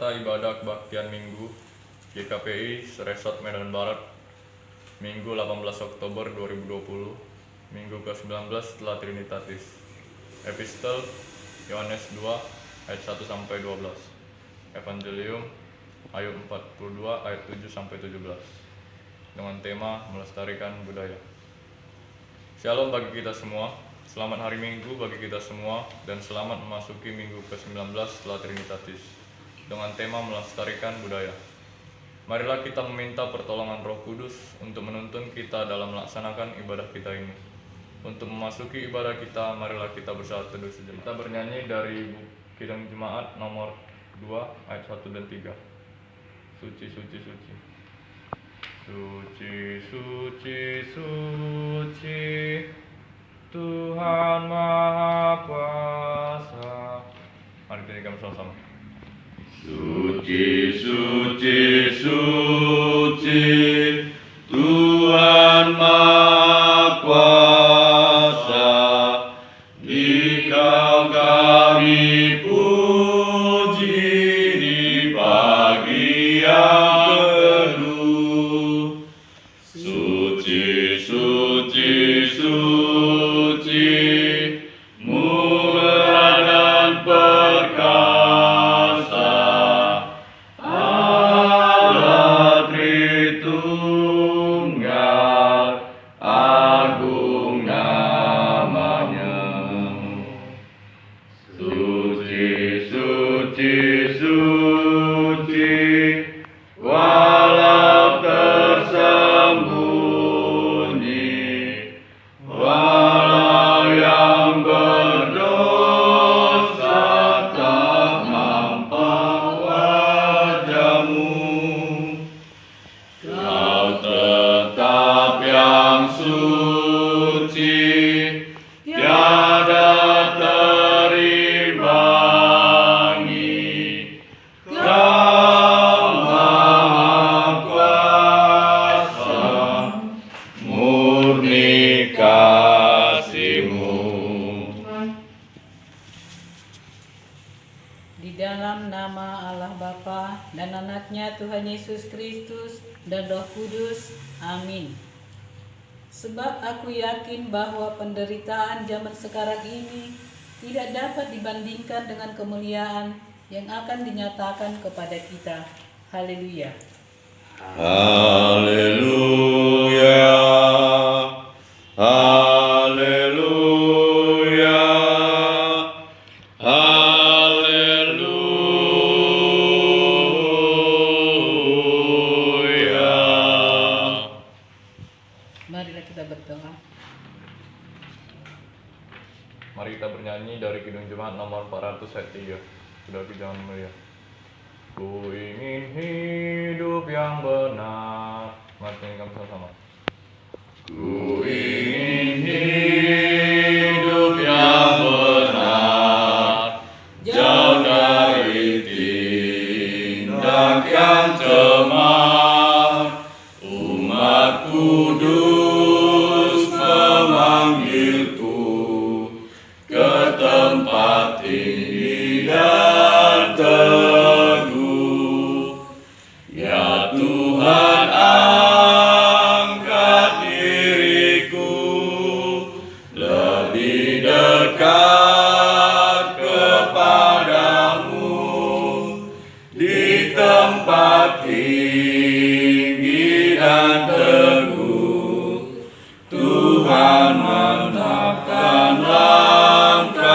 Tata Ibadah Kebaktian Minggu GKPI Seresot Medan Barat Minggu 18 Oktober 2020 Minggu ke-19 setelah Trinitatis. Epistel Yohanes 2 ayat 1-12. Evangelium Ayub 42 ayat 7-17 dengan tema melestarikan budaya. Shalom bagi kita semua, selamat hari Minggu bagi kita semua, dan selamat memasuki Minggu ke-19 setelah Trinitatis dengan tema melestarikan budaya. Marilah kita meminta pertolongan Roh Kudus untuk menuntun kita dalam melaksanakan ibadah kita ini. Untuk memasuki ibadah kita, marilah kita bersaat teduh sejenak. Kita bernyanyi dari Kidung Jemaat nomor 2 ayat 1 dan 3. Suci, suci, suci. Suci, suci, suci, Tuhan Maha Kuasa. Mari kita nyanyikan bersama-sama. Suci, suci, suci, Tuhan Maha Kuasa. Dikau kami puji di pagi yang teduh. Suci, suci, suci, murah dan perkasa, Allah Tritunggal, agung namanya. Suci, suci, suci, walau tersembunyi, walau yang berdosa tak nampak wajahmu, kau tetap yang suci, tiada terimbangi. Kau Maha Kuasa, murni kasih-Mu. Di dalam nama Allah Bapa dan Anaknya Tuhan Yesus Kristus dan Roh Kudus. Amin. Sebab aku yakin bahwa penderitaan zaman sekarang ini tidak dapat dibandingkan dengan kemuliaan yang akan dinyatakan kepada kita. Haleluya. Haleluya, haleluya, haleluya. Marilah kita berdoa. Mari kita bernyanyi dari Kidung Jemaat nomor 400 ayat 3. Sudah jangan mulia. Ku ingin hidup yang benar. Mari kita nyanyikan bersama-sama. Ku ingin hidup yang benar, jauh dari tindak yang cemar. Umat kudus memanggilku ke tempat tinggi dan teduh. Ya Tuhan, angkat diriku lebih dekat kepadamu di tempat tinggi dan teduh. Tuhan, menatapkan langkahku.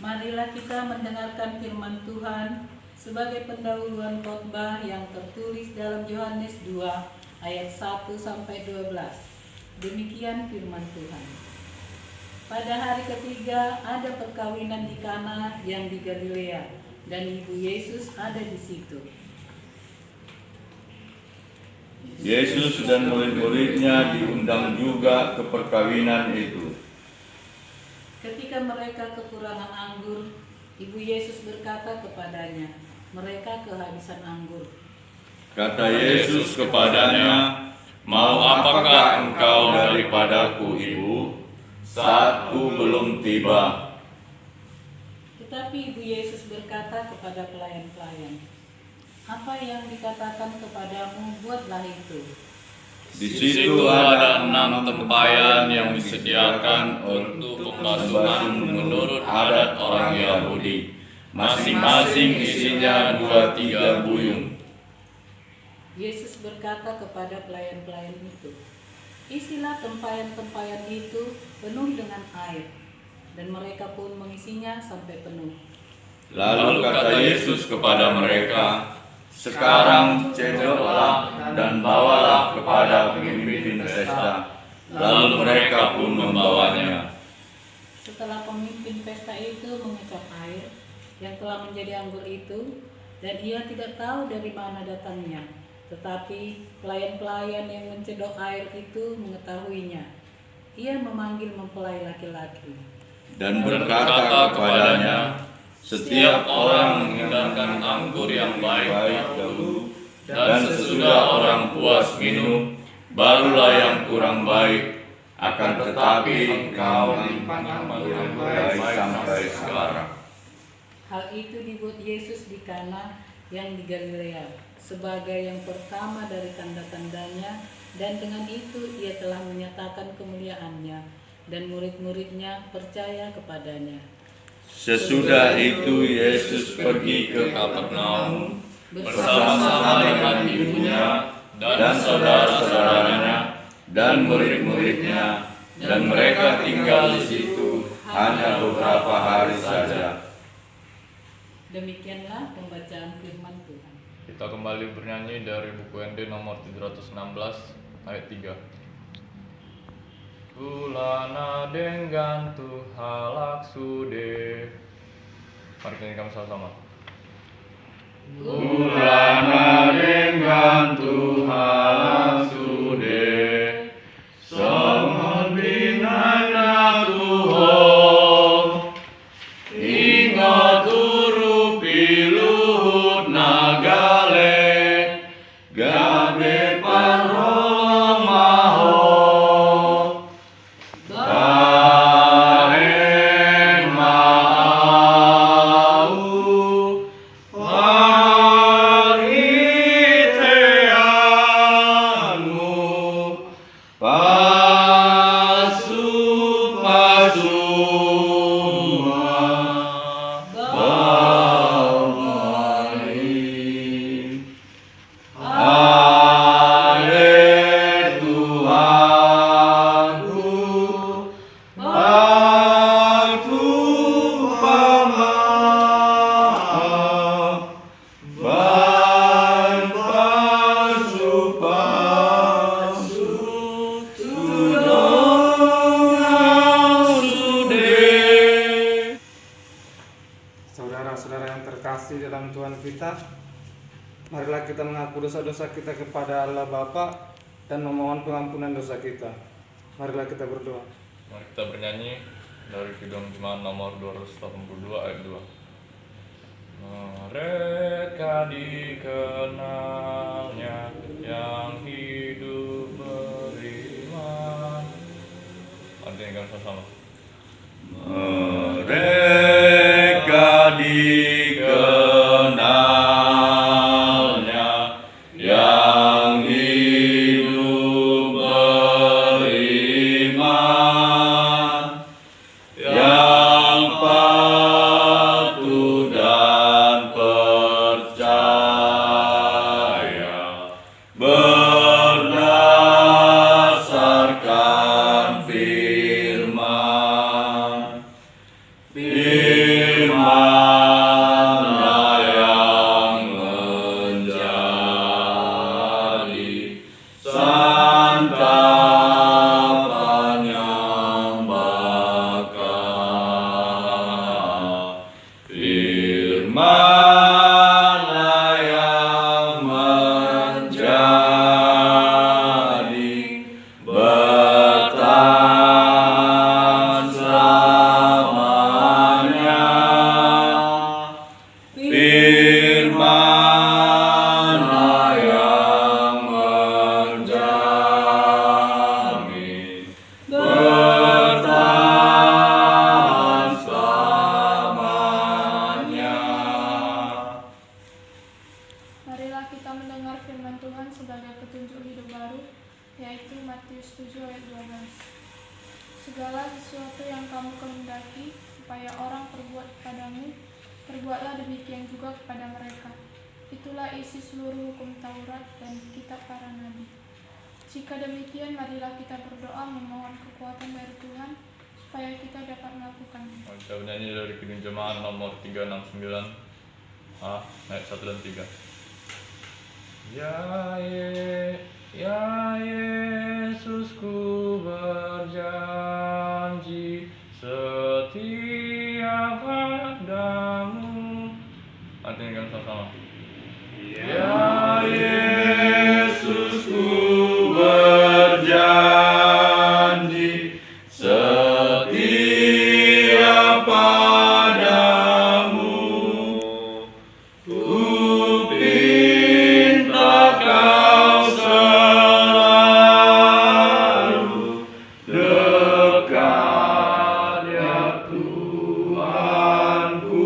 Marilah kita mendengarkan firman Tuhan sebagai pendahuluan khotbah yang tertulis dalam Yohanes 2 ayat 1-12. Demikian firman Tuhan. Pada hari ketiga ada perkawinan di Kana yang di Galilea, dan ibu Yesus ada di situ. Yesus dan murid-muridnya diundang juga ke perkawinan itu. Ketika mereka kekurangan anggur, ibu Yesus berkata kepadanya, mereka kehabisan anggur. Kata Yesus kepadanya, "Mau apakah engkau daripadaku, Ibu? Saatku belum tiba." berkata kepada pelayan-pelayan, "Apa yang dikatakan kepadamu, buatlah itu." Di situ ada 6 tempayan yang disediakan untuk pembasuhan menurut adat orang Yahudi. Masing-masing isinya 2-3 buyung. Yesus berkata kepada pelayan-pelayan itu, "Isilah tempayan-tempayan itu penuh dengan air." Dan mereka pun mengisinya sampai penuh. Lalu kata Yesus kepada mereka, "Sekarang cedoklah dan bawalah kepada pemimpin pesta." Lalu mereka pun membawanya. Setelah pemimpin pesta itu mengecap air yang telah menjadi anggur itu, dan ia tidak tahu dari mana datangnya, tetapi pelayan-pelayan yang mencedok air itu mengetahuinya. Ia memanggil mempelai laki-laki Dan berkata kepadanya, "Setiap orang menghindarkan anggur yang baik dahulu, dan sesudah orang puas minum, barulah yang kurang baik. Akan tetapi engkau menyimpan anggur yang baik sampai sekarang." Hal itu dibuat Yesus di Kana yang di Galilea sebagai yang pertama dari tanda-tandanya, dan dengan itu ia telah menyatakan kemuliaannya, dan murid-muridnya percaya kepadanya. Sesudah itu Yesus pergi ke Kapernaum bersama-sama dengan ibunya dan saudara-saudaranya dan murid-muridnya, dan mereka tinggal di situ hanya beberapa hari saja. Demikianlah pembacaan firman Tuhan. Kita kembali bernyanyi dari buku ND nomor 716 ayat 3. Kulana dengan Tuhalak sude. Mari kita nyanyikan sama-sama. Kulana dengan Tuhalak sude, semon binana Tuhan, ingat turu piluhut nagale, gabe parolong maho. Saudara-saudara yang terkasih dalam Tuhan kita, marilah kita mengaku dosa-dosa kita kepada Allah Bapa dan memohon pengampunan dosa kita. Marilah kita berdoa. Mari kita bernyanyi dari Kidung Jemaat nomor 282 ayat 2. Mereka dikenalnya yang hidup beriman. Mari kita sama-sama. Mereka dikenalnya yang hidup beriman, yang patuh dan percaya berdasarkan firman. yaitu Matius 7 ayat 12. Segala sesuatu yang kamu kehendaki supaya orang perbuat kepadamu, perbuatlah demikian juga kepada mereka. Itulah isi seluruh hukum Taurat dan kitab para nabi. Jika demikian, marilah kita berdoa memohon kekuatan dari Tuhan supaya kita dapat melakukannya. Kita bernyanyi dari Kidung Jemaat nomor 369 ayat 1 dan 3. Ya Yesus, ku berjanji setia padamu. Artinya kan sama-sama. Ya Yesus, ku berjanji setia padamu. Ku pinta kau selalu dekat ya Tuhanku.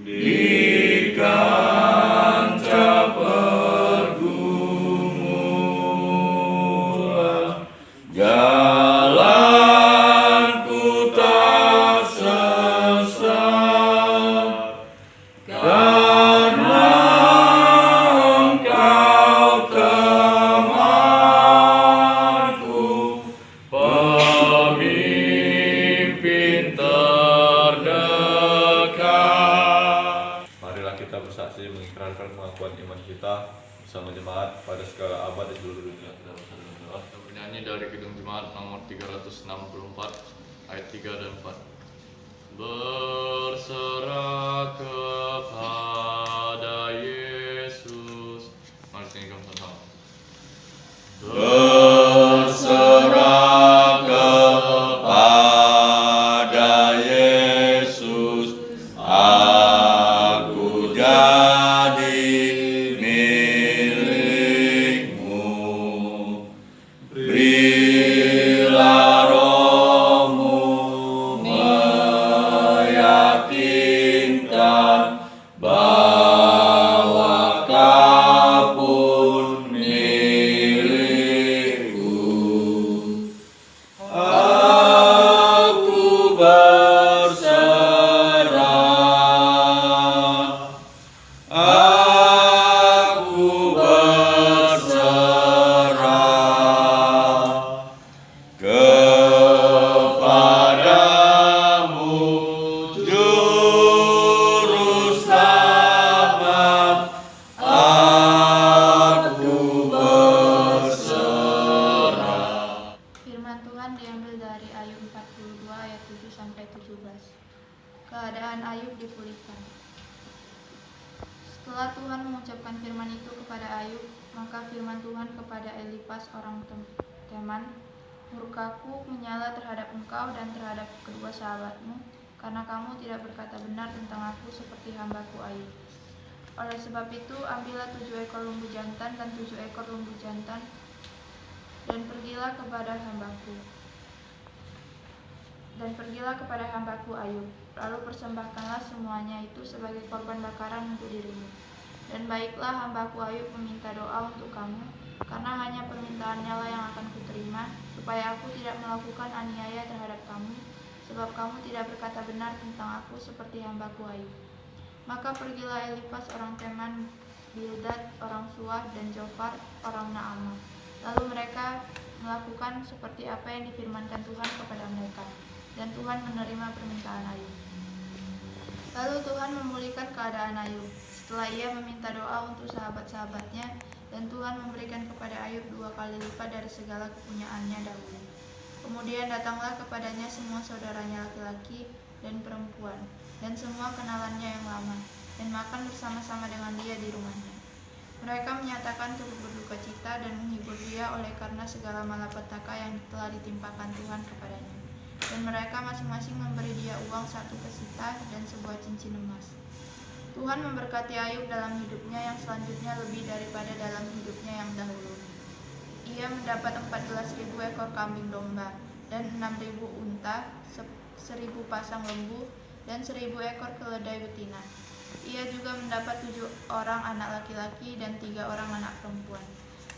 Di kancah pergumulan, jalanku tak sesat, karena Engkau temanku, pemimpin terdekat. Marilah kita bersaksi mengikrarkan pengakuan iman kita bersama jemaat pada segala abad di seluruh dunia. Kita bersama dengan doa. Kita bernyanyi dari Kidung Jemaat nomor 364 ayat 3 dan 4. Berserah kepada Yesus. Mari kita bersama. Berserah kepada Yesus, aku jadi milikmu. Berilah rohmu meyakinkan bahwa kau pun milikku. Aku berserah, aku berserah kepadamu, Juru Selamat. Aku berserah. Firman Tuhan diambil dari Ayub 42 ayat 7 sampai 17. Keadaan Ayub dipulihkan. Setelah Tuhan mengucapkan firman itu kepada Ayub, maka firman Tuhan kepada Elifas orang Teman, murkaku menyala terhadap engkau dan terhadap kedua sahabatmu, karena kamu tidak berkata benar tentang aku seperti hambaku Ayub. Oleh sebab itu, ambillah 7 ekor lembu jantan dan 7 ekor lembu jantan, dan pergilah kepada hambaku Ayub. Lalu persembahkanlah semuanya itu sebagai korban bakaran untuk dirimu. Dan baiklah hambaku Ayub meminta doa untuk kamu, karena hanya permintaannya lah yang akan kuterima, supaya aku tidak melakukan aniaya terhadap kamu, sebab kamu tidak berkata benar tentang aku seperti hambaku Ayub. Maka pergilah Elifas orang Teman, Bildad orang Suah, dan Jofar orang Naamah. Lalu mereka melakukan seperti apa yang difirmankan Tuhan kepada mereka, dan Tuhan menerima permintaan Ayub. Lalu Tuhan memulihkan keadaan Ayub setelah ia meminta doa untuk sahabat-sahabatnya, dan Tuhan memberikan kepada Ayub 2 kali lipat dari segala kepunyaannya dahulu. Kemudian datanglah kepadanya semua saudaranya laki-laki dan perempuan, dan semua kenalannya yang lama, dan makan bersama-sama dengan dia di rumahnya. Mereka menyatakan turut berduka cita dan menghibur dia oleh karena segala malapetaka yang telah ditimpakan Tuhan kepadanya. Dan mereka masing-masing memberi dia uang 1 pesita dan sebuah cincin emas. Tuhan memberkati Ayub dalam hidupnya yang selanjutnya lebih daripada dalam hidupnya yang dahulu. Ia mendapat 14.000 ekor kambing domba dan 6.000 unta, 1.000 pasang lembu, dan 1.000 ekor keledai betina. Ia juga mendapat 7 orang anak laki-laki dan 3 orang anak perempuan.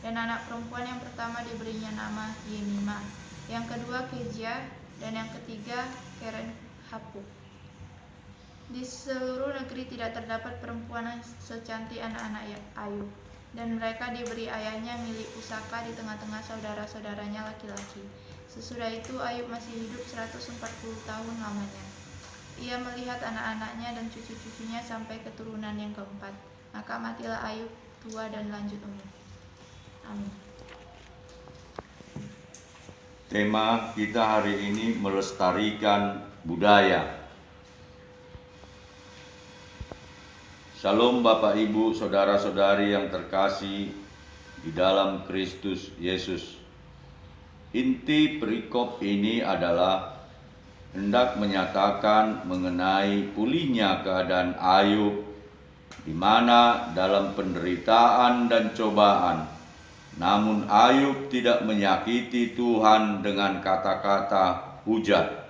Dan anak perempuan yang pertama diberinya nama Yemimah, yang kedua Kezia, dan yang ketiga Keren Hapuk. Di seluruh negeri tidak terdapat perempuan secantik anak-anak Ayub, dan mereka diberi ayahnya milik pusaka di tengah-tengah saudara-saudaranya laki-laki. Sesudah itu Ayub masih hidup 140 tahun lamanya. Ia melihat anak-anaknya dan cucu-cucunya sampai keturunan yang keempat. Maka matilah Ayub tua dan lanjut umur. Amin. Tema kita hari ini melestarikan budaya. Shalom Bapak Ibu, saudara-saudari yang terkasih di dalam Kristus Yesus. Inti perikop ini adalah hendak menyatakan mengenai pulihnya keadaan Ayub, di mana dalam penderitaan dan cobaan, namun Ayub tidak menyakiti Tuhan dengan kata-kata hujat.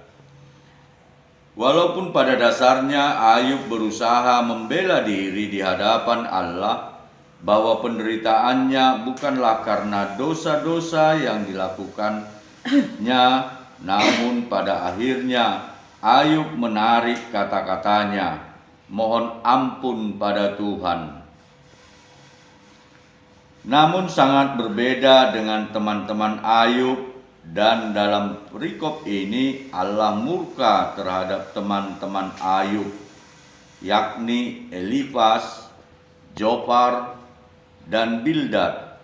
Walaupun pada dasarnya Ayub berusaha membela diri di hadapan Allah bahwa penderitaannya bukanlah karena dosa-dosa yang dilakukannya, namun pada akhirnya Ayub menarik kata-katanya, mohon ampun pada Tuhan. Namun sangat berbeda dengan teman-teman Ayub, dan dalam perikop ini Allah murka terhadap teman-teman Ayub, yakni Elifas, Jopar, dan Bildad.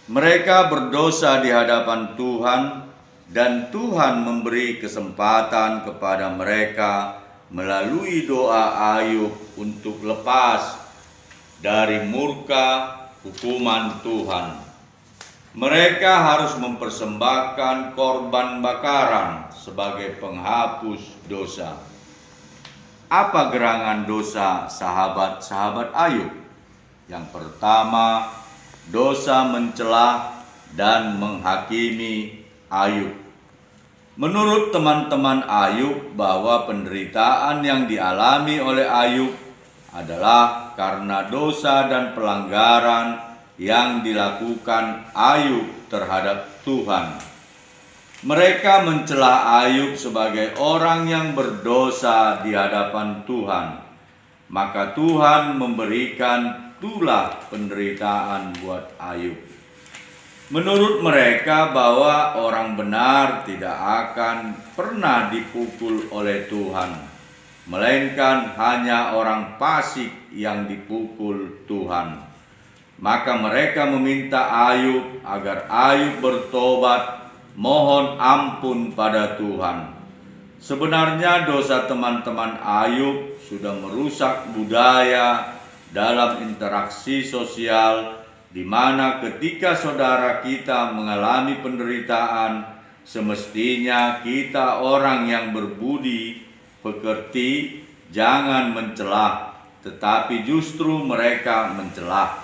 Mereka berdosa di hadapan Tuhan, dan Tuhan memberi kesempatan kepada mereka melalui doa Ayub untuk lepas dari murka hukuman Tuhan. Mereka harus mempersembahkan korban bakaran sebagai penghapus dosa. Apa gerangan dosa sahabat-sahabat Ayub? Yang pertama, dosa mencela dan menghakimi Ayub. Menurut teman-teman Ayub, bahwa penderitaan yang dialami oleh Ayub adalah karena dosa dan pelanggaran yang dilakukan Ayub terhadap Tuhan. Mereka mencela Ayub sebagai orang yang berdosa di hadapan Tuhan. Maka Tuhan memberikan tulah penderitaan buat Ayub. Menurut mereka bahwa orang benar tidak akan pernah dipukul oleh Tuhan, melainkan hanya orang fasik yang dipukul Tuhan. Maka mereka meminta Ayub agar Ayub bertobat, mohon ampun pada Tuhan. Sebenarnya dosa teman-teman Ayub sudah merusak budaya dalam interaksi sosial, di mana ketika saudara kita mengalami penderitaan, semestinya kita orang yang berbudi pekerti jangan mencela, tetapi justru mereka mencela.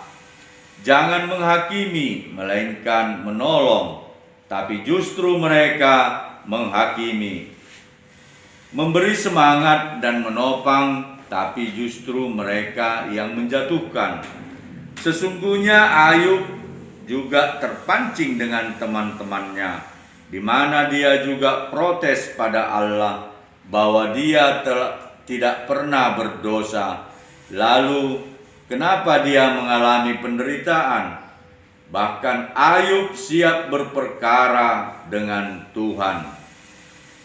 Jangan menghakimi, melainkan menolong, tapi justru mereka menghakimi. Memberi semangat dan menopang, tapi justru mereka yang menjatuhkan. Sesungguhnya Ayub juga terpancing dengan teman-temannya, di mana dia juga protes pada Allah bahwa dia tidak pernah berdosa. Lalu kenapa dia mengalami penderitaan? Bahkan Ayub siap berperkara dengan Tuhan.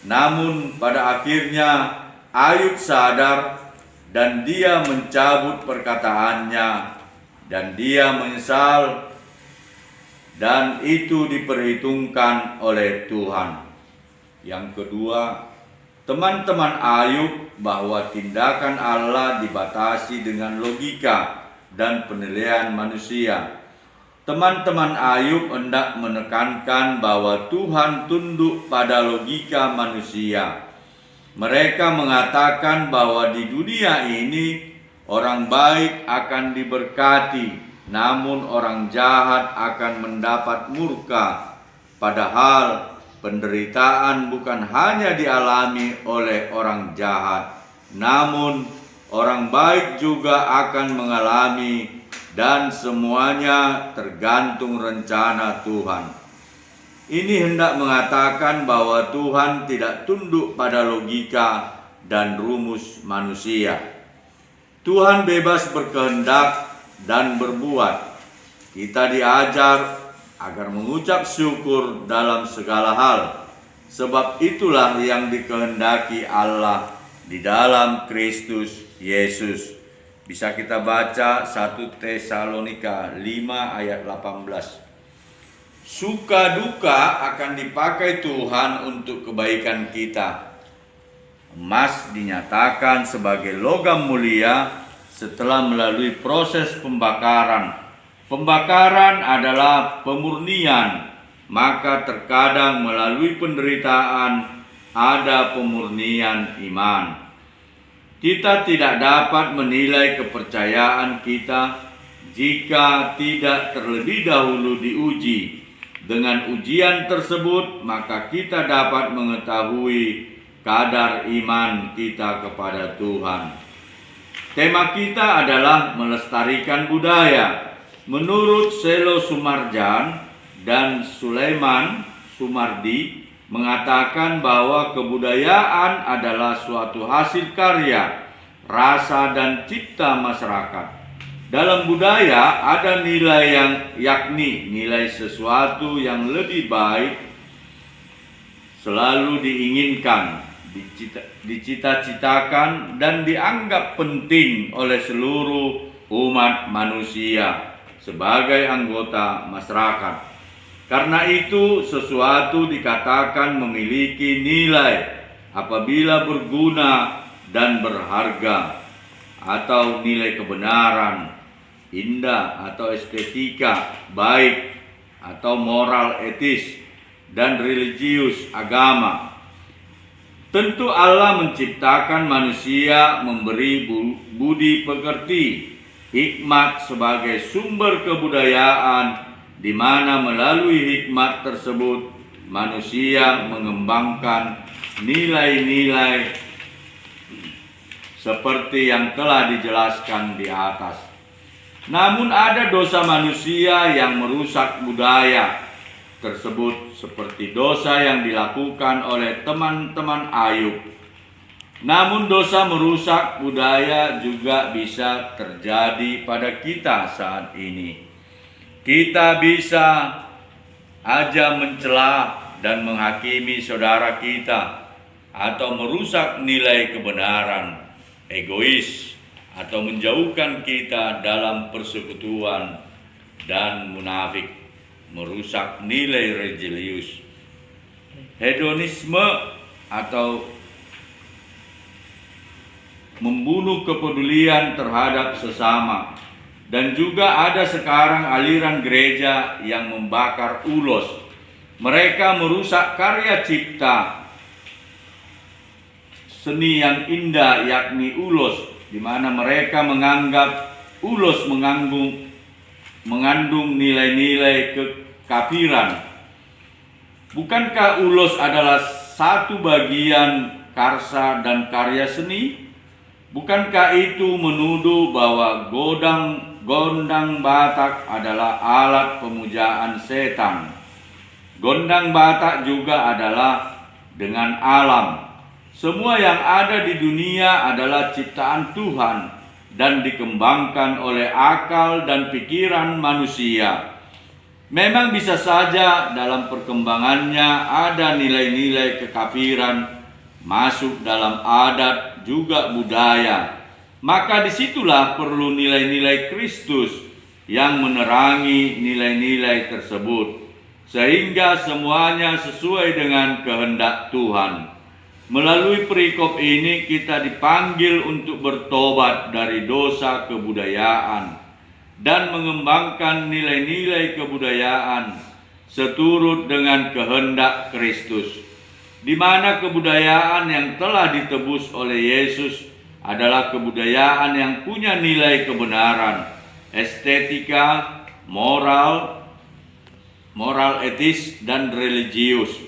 Namun pada akhirnya Ayub sadar dan dia mencabut perkataannya, dan dia menyesal, dan itu diperhitungkan oleh Tuhan. Yang kedua, teman-teman Ayub bahwa tindakan Allah dibatasi dengan logika dan penilaian manusia. Teman-teman Ayub hendak menekankan bahwa Tuhan tunduk pada logika manusia. Mereka mengatakan bahwa di dunia ini orang baik akan diberkati, namun orang jahat akan mendapat murka. Padahal penderitaan bukan hanya dialami oleh orang jahat, namun orang baik juga akan mengalami dan semuanya tergantung rencana Tuhan. Ini hendak mengatakan bahwa Tuhan tidak tunduk pada logika dan rumus manusia. Tuhan bebas berkehendak dan berbuat. Kita diajar agar mengucap syukur dalam segala hal, sebab itulah yang dikehendaki Allah di dalam Kristus Yesus. Bisa kita baca 1 Tesalonika 5 ayat 18. Suka duka akan dipakai Tuhan untuk kebaikan kita. Emas dinyatakan sebagai logam mulia setelah melalui proses pembakaran. Pembakaran adalah pemurnian, maka terkadang melalui penderitaan ada pemurnian iman. Kita tidak dapat menilai kepercayaan kita jika tidak terlebih dahulu diuji. Dengan ujian tersebut, maka kita dapat mengetahui kadar iman kita kepada Tuhan. Tema kita adalah melestarikan budaya. Menurut Selo Sumarjan dan Sulaiman Sumardi mengatakan bahwa kebudayaan adalah suatu hasil karya, rasa dan cipta masyarakat. Dalam budaya ada nilai yakni nilai sesuatu yang lebih baik selalu diinginkan, dicita-citakan dan dianggap penting oleh seluruh umat manusia sebagai anggota masyarakat. Karena itu sesuatu dikatakan memiliki nilai apabila berguna dan berharga, atau nilai kebenaran, indah atau estetika, baik atau moral etis dan religius agama. Tentu Allah menciptakan manusia memberi budi pekerti, hikmat sebagai sumber kebudayaan, di mana melalui hikmat tersebut manusia mengembangkan nilai-nilai seperti yang telah dijelaskan di atas. Namun ada dosa manusia yang merusak budaya tersebut, seperti dosa yang dilakukan oleh teman-teman Ayub. Namun dosa merusak budaya juga bisa terjadi pada kita saat ini. Kita bisa aja mencela dan menghakimi saudara kita, atau merusak nilai kebenaran, egois, atau menjauhkan kita dalam persekutuan dan munafik, merusak nilai religius, hedonisme, atau membunuh kepedulian terhadap sesama. Dan juga ada sekarang aliran gereja yang membakar ulos. Mereka merusak karya cipta seni yang indah, yakni ulos, di mana mereka menganggap ulos mengandung nilai-nilai kekafiran. Bukankah ulos adalah satu bagian karsa dan karya seni? Bukankah itu menuduh bahwa gondang Batak adalah alat pemujaan setan? Gondang Batak juga adalah dengan alam. Semua yang ada di dunia adalah ciptaan Tuhan dan dikembangkan oleh akal dan pikiran manusia. Memang bisa saja dalam perkembangannya ada nilai-nilai kekafiran masuk dalam adat juga budaya. Maka disitulah perlu nilai-nilai Kristus yang menerangi nilai-nilai tersebut, sehingga semuanya sesuai dengan kehendak Tuhan. Melalui perikop ini kita dipanggil untuk bertobat dari dosa kebudayaan dan mengembangkan nilai-nilai kebudayaan seturut dengan kehendak Kristus, di mana kebudayaan yang telah ditebus oleh Yesus adalah kebudayaan yang punya nilai kebenaran, estetika, moral etis, dan religius.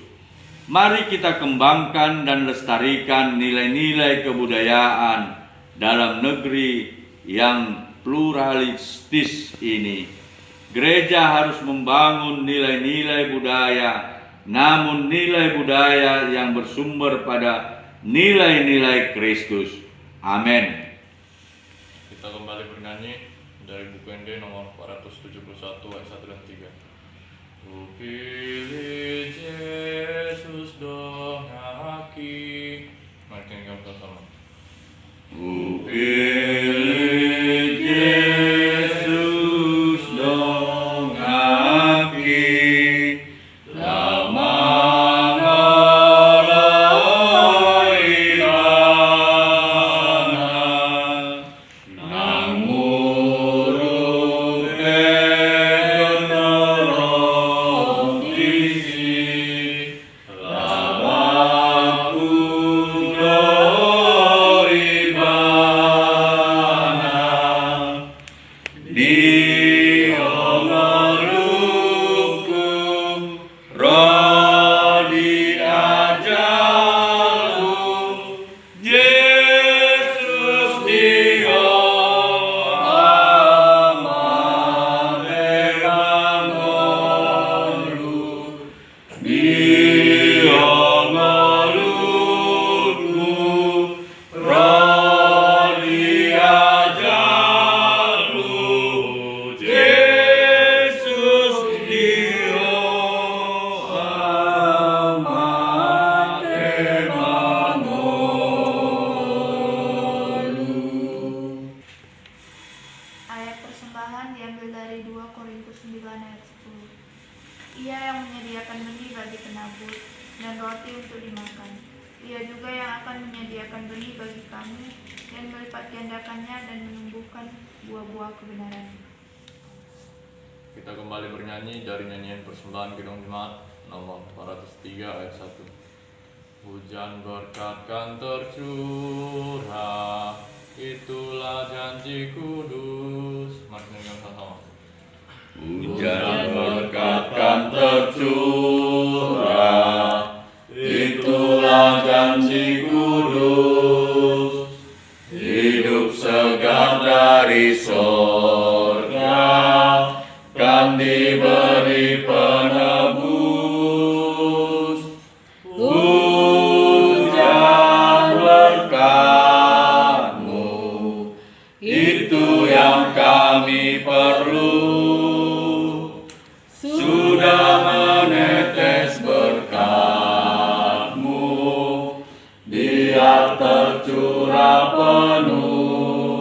Mari kita kembangkan dan lestarikan nilai-nilai kebudayaan dalam negeri yang pluralistis ini. Gereja harus membangun nilai-nilai budaya, namun nilai budaya yang bersumber pada nilai-nilai Kristus. Amin. Kita kembali bernyanyi dari buku ND nomor 471 ayat 1 dan 3. Ku pilih Yesus dong aki. Mari kita bersama. Ku pilih Yesus dong aki, lama Ayat persembahan diambil dari 2 Korintus 9 ayat 10. Ia yang menyediakan benih bagi penabur dan roti untuk dimakan. Ia juga yang akan menyediakan benih bagi kamu dan melipat gandakannya dan menumbuhkan buah-buah kebenaran. Kita kembali bernyanyi dari nyanyian persembahan Kidung Jemaat nomor 403 ayat 1. Hujan berkat kan tercurah, itulah janji kudus. Mari kita sama-sama. Hujan berkat kan tercurah, itulah janji kudus. Hidup segar dari sorga kan diberi penebus. Hujan berkat-Mu, itu yang kami perlu. Sudah menetes berkat-Mu, Dia tercurah